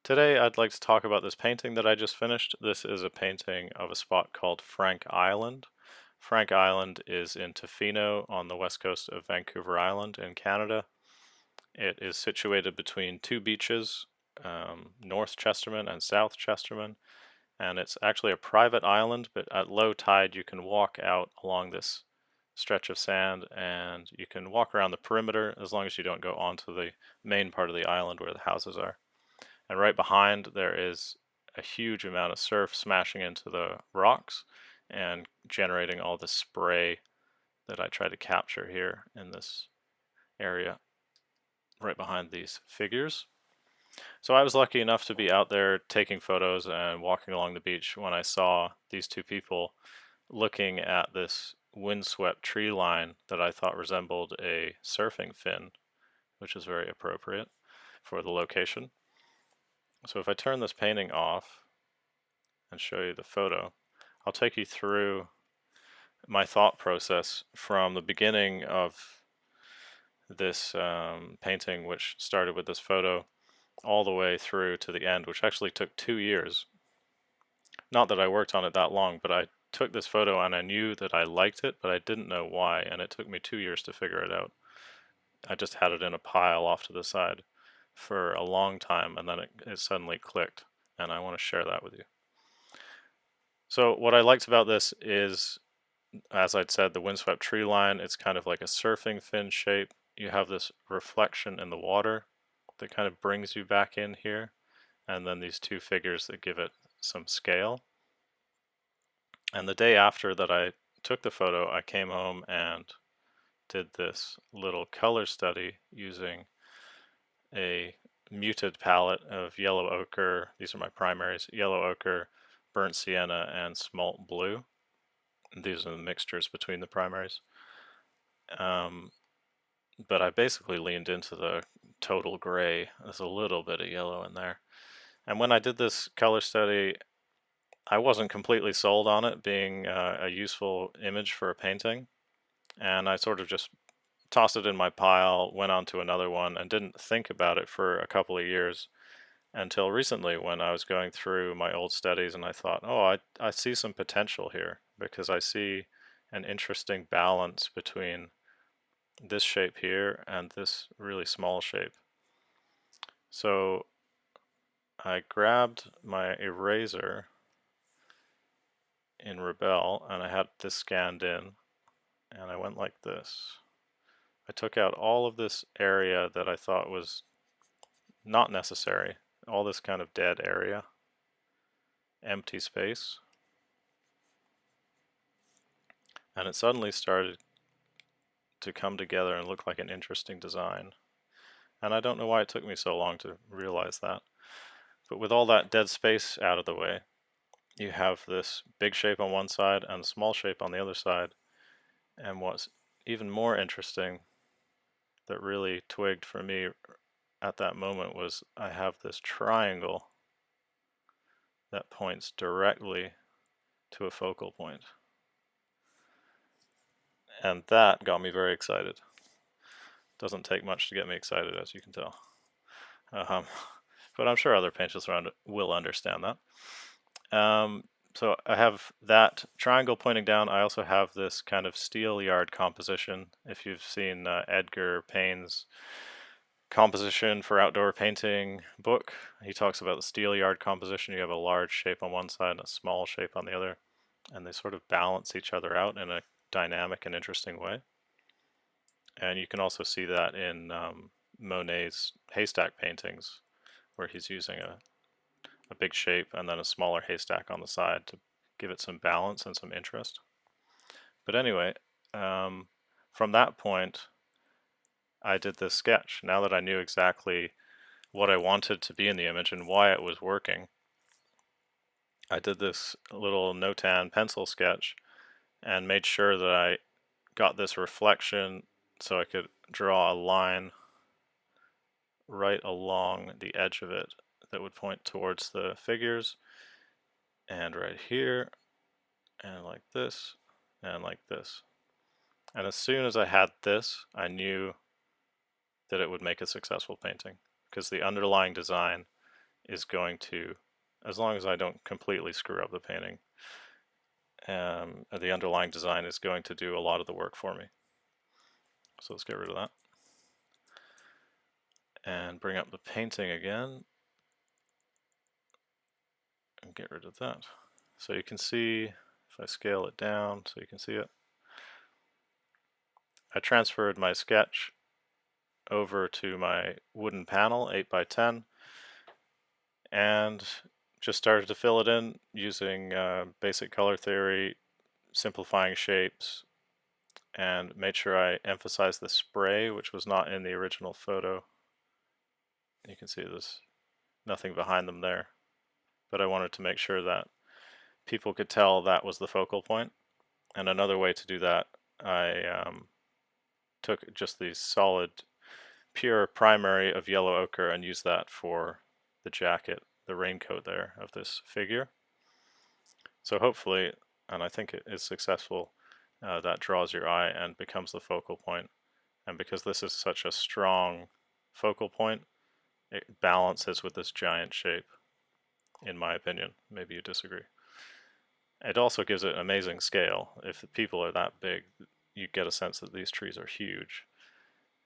Today I'd like to talk about this painting that I just finished. This is a painting of a spot called Frank Island. Frank Island is in Tofino on the west coast of Vancouver Island in Canada. It is situated between two beaches, North Chesterman and South Chesterman, and it's actually a private island, but at low tide you can walk out along this stretch of sand and you can walk around the perimeter as long as you don't go onto the main part of the island where the houses are. And right behind there is a huge amount of surf smashing into the rocks and generating all the spray that I try to capture here in this area right behind these figures. So I was lucky enough to be out there taking photos and walking along the beach when I saw these two people looking at this windswept tree line that I thought resembled a surfing fin, which is very appropriate for the location. So if I turn this painting off and show you the photo, I'll take you through my thought process from the beginning of this painting, which started with this photo, all the way through to the end, which actually took 2 years. Not that I worked on it that long, but I took this photo and I knew that I liked it, but I didn't know why, and it took me 2 years to figure it out. I just had it in a pile off to the side for a long time, and then it suddenly clicked, and I want to share that with you. So what I liked about this is, as I'd said, the windswept tree line, it's kind of like a surfing fin shape. You have this reflection in the water that kind of brings you back in here, and then these two figures that give it some scale. And the day after that I took the photo, I came home and did this little color study using a muted palette of yellow ochre. These are my primaries: yellow ochre, burnt sienna, and smalt blue. These are the mixtures between the primaries. But I basically leaned into the total gray. There's a little bit of yellow in there. And when I did this color study, I wasn't completely sold on it being a useful image for a painting. And I sort of just tossed it in my pile, went on to another one, and didn't think about it for a couple of years until recently when I was going through my old studies and I thought, oh, I see some potential here because I see an interesting balance between this shape here and this really small shape. So I grabbed my eraser in Rebelle and I had this scanned in and I went like this. I took out all of this area that I thought was not necessary, all this kind of dead area, empty space, and it suddenly started to come together and look like an interesting design. And I don't know why it took me so long to realize that. But with all that dead space out of the way, you have this big shape on one side and a small shape on the other side. And what's even more interesting that really twigged for me at that moment was I have this triangle that points directly to a focal point. And that got me very excited. Doesn't take much to get me excited, as you can tell. Um, but I'm sure other painters around will understand that. So I have that triangle pointing down. I also have this kind of steelyard composition. If you've seen Edgar Payne's composition for outdoor painting book, he talks about the steelyard composition. You have a large shape on one side and a small shape on the other, and they sort of balance each other out in a dynamic and interesting way. And you can also see that in Monet's haystack paintings, where he's using a big shape and then a smaller haystack on the side to give it some balance and some interest. But anyway, from that point, I did this sketch. Now that I knew exactly what I wanted to be in the image and why it was working, I did this little Notan pencil sketch and made sure that I got this reflection so I could draw a line right along the edge of it that would point towards the figures, and right here, and like this, and like this. And as soon as I had this, I knew that it would make a successful painting because the underlying design is going to, as long as I don't completely screw up the painting, the underlying design is going to do a lot of the work for me. So let's get rid of that. And bring up the painting again. And get rid of that. So you can see, if I scale it down so you can see it, I transferred my sketch over to my wooden panel, 8x10, and just started to fill it in using basic color theory, simplifying shapes, and made sure I emphasized the spray, which was not in the original photo. You can see there's nothing behind them there, but I wanted to make sure that people could tell that was the focal point. And another way to do that, I took just the solid pure primary of yellow ochre and used that for the jacket, the raincoat there of this figure. So hopefully, and I think it is successful, that draws your eye and becomes the focal point. And because this is such a strong focal point, it balances with this giant shape, in my opinion. Maybe you disagree. It also gives it an amazing scale. If the people are that big, you get a sense that these trees are huge.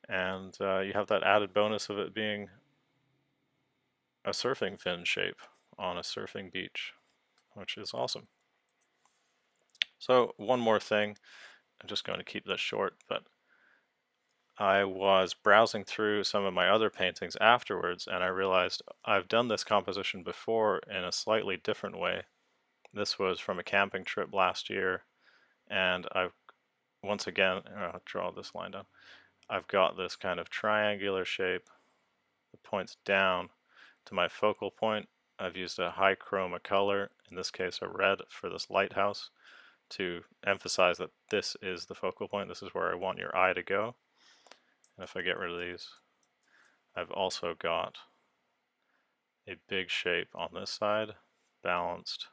And you have that added bonus of it being a surfing fin shape on a surfing beach, which is awesome. So one more thing, I'm just going to keep this short, but I was browsing through some of my other paintings afterwards and I realized I've done this composition before in a slightly different way. This was from a camping trip last year, and I've once again, I'll draw this line down, I've got this kind of triangular shape that points down to my focal point. I've used a high chroma color, in this case a red, for this lighthouse to emphasize that this is the focal point. This is where I want your eye to go. And if I get rid of these, I've also got a big shape on this side balanced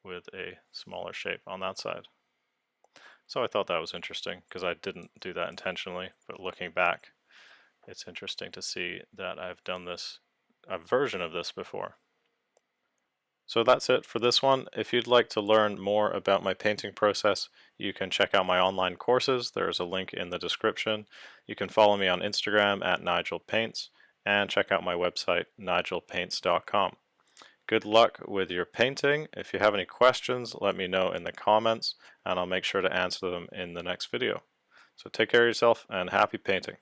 with a smaller shape on that side. So I thought that was interesting because I didn't do that intentionally, but looking back, it's interesting to see that I've done this, a version of this before. So that's it for this one. If you'd like to learn more about my painting process, you can check out my online courses. There is a link in the description. You can follow me on Instagram at Nigel Paints and check out my website, nigelpaints.com. Good luck with your painting. If you have any questions, let me know in the comments and I'll make sure to answer them in the next video. So take care of yourself and happy painting.